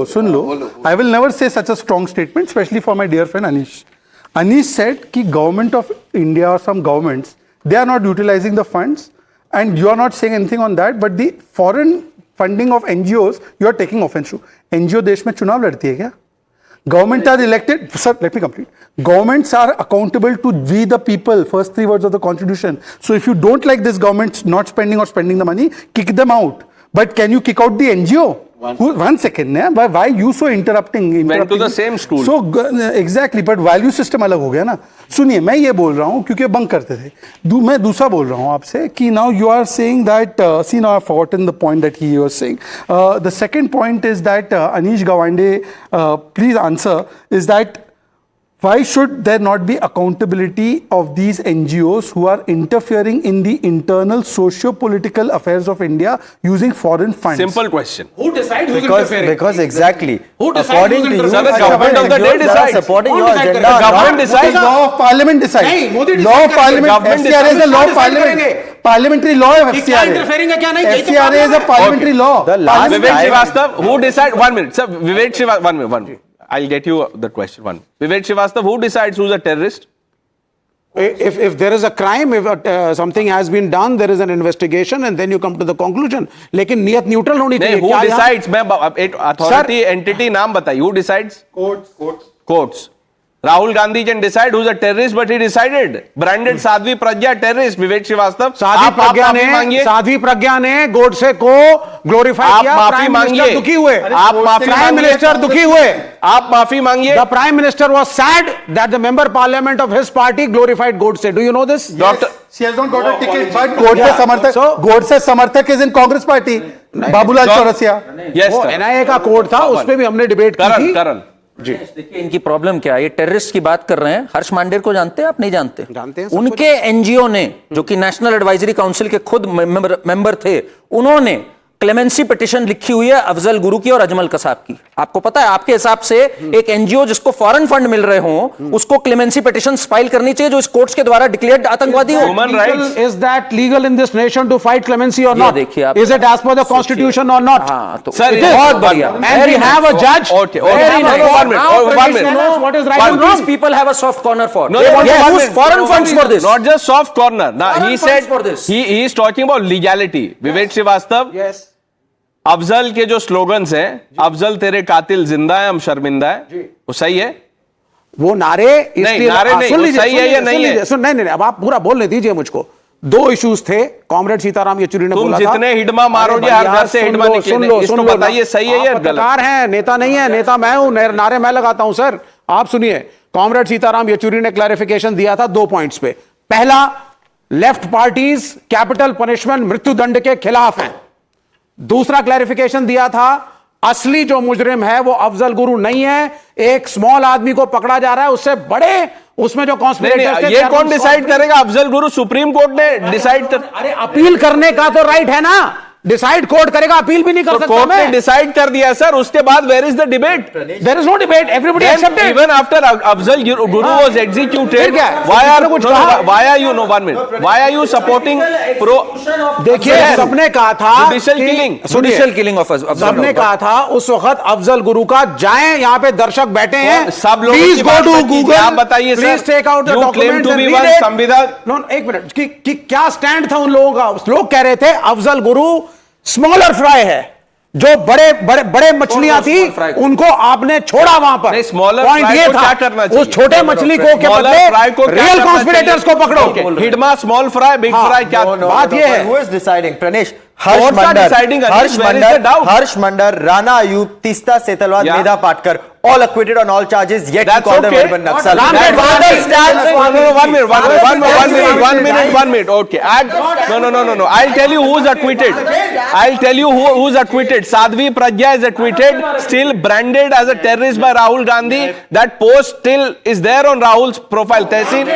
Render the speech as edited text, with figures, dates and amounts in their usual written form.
Low. I will never say such a strong statement, especially for my dear friend Anish. Anish said कि government of India or some governments, they are not utilizing the funds, and you are not saying anything on that, but the foreign funding of NGOs, you are taking offense to. NGO देश में चुनाव लड़ती है क्या? Government are elected, sir, let me complete. Governments are accountable to we the people, first 3 words of the constitution. So if you don't like this government not spending or spending the money, kick them out. But can you kick out the NGO? One second, why you so interrupting? Went to the same school. So exactly, but value system अलग हो गया ना. सुनिए, मैं ये बोल रहा हूँ क्योंकि बंक करते थे. मैं दूसरा बोल रहा हूँ आपसे कि now you are saying that see now I've forgotten the point that he was saying. The second point is that Anish Gawande, please answer, is that why should there not be accountability of these NGOs who are interfering in the internal socio-political affairs of India using foreign funds? Simple question. Who decides who's interfering? Because exactly. Who decides According who's to you, interfering? the government of the day decides. Supporting Who your decides? agenda. The government decides. Law of Parliament decides. नहीं, Modi Law of decide Parliament. government FCRA is a law of decide Parliament. करेंगे. Parliamentary law है कि क्या interfering है क्या नहीं, यही तो FCRA is a problem है. parliamentary law. The last Vivek time- Srivastava, who decide? 1 minute, sir. Vivek Srivastava, 1 minute. I'll get you the question. Vivek Srivastava, who decides who's a terrorist? If there is a crime, if something has been done, there is an investigation, and then you come to the conclusion. लेकिन नियत neutral होनी चाहिए. Who decides? मैं authority entity नाम बताइए. Who decides? Courts. Rahul Gandhi can decide who's a terrorist, but he decided. Branded Sadhvi Pragya terrorist. Vivek Srivastava. Sadhvi Pragya ने गोडसे को glorify किया. माफी मांगिए. दुखी हुए. आप माफी प्राइम मिनिस्टर दुखी हुए. आप माफी मांगिए. The prime minister was sad that the member parliament of his party glorified Godse. Do you know this? Doctor. She has not got a ticket, but Godse समर्थक is in Congress party. Babulal Chaurasia. Yes, वो sir. NIA का code था, उस पे भी हमने debate की थी. करण. देखिए इनकी प्रॉब्लम क्या है. ये टेररिस्ट की बात कर रहे हैं. हर्ष मांडेर को जानते हैं आप? नहीं जानते. उनके एनजीओ ने, जो कि नेशनल एडवाइजरी काउंसिल के खुद मेंबर थे, उन्होंने क्लेमेंसी पिटीशन लिखी हुई है अफजल गुरु की और अजमल कसाब की. आपको पता है, आपके हिसाब से एक एनजीओ जिसको फॉरेन फंड मिल रहे हो, उसको क्लेमेंसी पिटीशन फाइल करनी चाहिए जो इस कोर्ट्स के द्वारा डिक्लेयर्ड आतंकवादी हो. Human rights. Is that legal in this nation to fight clemency or not? देखिए आप. Is it as per the constitution or not? हाँ, तो Sir, बहुत बढ़िया. And we have a judge. Okay. Very nice. One minute. What is right Who and these wrong? people have a soft corner for? No, They want to one use minute. foreign funds for this. Not just soft corner. Now Foreign he funds said for this. he is talking about legality. Vivek Srivastava. Yes. Afzal के जो slogans हैं, अफजल तेरे कातिल जिंदा है हम शर्मिंदा है, वो सही है? वो नारे नहीं, नारे नहीं, वो सही है या नहीं है? नहीं, अब आप पूरा बोलने दीजिए मुझको. 2 इश्यूज थे. कॉमरेड सीताराम येचुरी ने बोला था, तुम जितने हिडमा मारोगे हर घर से हिडमा निकलेंगे. इसको बताइए सही है या गलत? पत्रकार हैं, नेता नहीं है. नेता मैं हूं, नारे मैं लगाता हूं. सर आप सुनिए, कॉमरेड सीताराम येचुरी ने क्लैरिफिकेशन दिया था 2 पॉइंट्स पे. पहला, लेफ्ट पार्टीज कैपिटल पनिशमेंट मृत्यु दंड के खिलाफ हैं. दूसरा क्लैरिफिकेशन दिया था, असली जो मुजरिम है वो अफजल गुरु नहीं है, एक स्मॉल आदमी को पकड़ा जा रहा है, उससे बड़े उसमें जो कॉन्स्पिरेटर्स थे. ये कौन डिसाइड करेगा? अफजल गुरु सुप्रीम कोर्ट ने डिसाइड कर. अरे अपील करने का तो राइट है ना. डिसाइड कोर्ट करेगा, अपील भी नहीं कर सकता. कोर्ट ने डिसाइड कर दिया सर. उसके बाद where is the debate? There is no debate. Everybody accepted. Even after Afzal Guru was executed, why are you no 1 minute, why are you supporting pro? देखिए, सबने कहा था जुडिशियल किलिंग ऑफ अफजल. सबने कहा था उस वक्त अफजल गुरु का, जाएं यहां पे दर्शक बैठे हैं, सब लोग प्लीज गो टू गूगल, आप बताइए sir. Please take out the documents and read it. संविधान, एक मिनट, कि क्या स्टैंड था उन लोगों का. लोग कह रहे थे अफजल गुरु स्मॉलर फ्राई है, जो बड़े बड़े बड़े मछलियां थी उनको आपने छोड़ा वहां पर. पॉइंट ये था, उस छोटे मछली को के बदले रियल कॉन्स्पिरेटर्स को पकड़ो. Hidma, small fry, big fry, क्या बात ये है? Who is deciding? Pranesh, Harsh Mandar, Rana Ayub, Tista Setalwad, Medha Patkar, all acquitted on all charges, yet he called them urban Naxal. One minute. Okay. No. I'll tell you who's acquitted. Sadhvi Pragya is acquitted, still branded as a terrorist by Rahul Gandhi. That post still is there on Rahul's profile. Tehseen.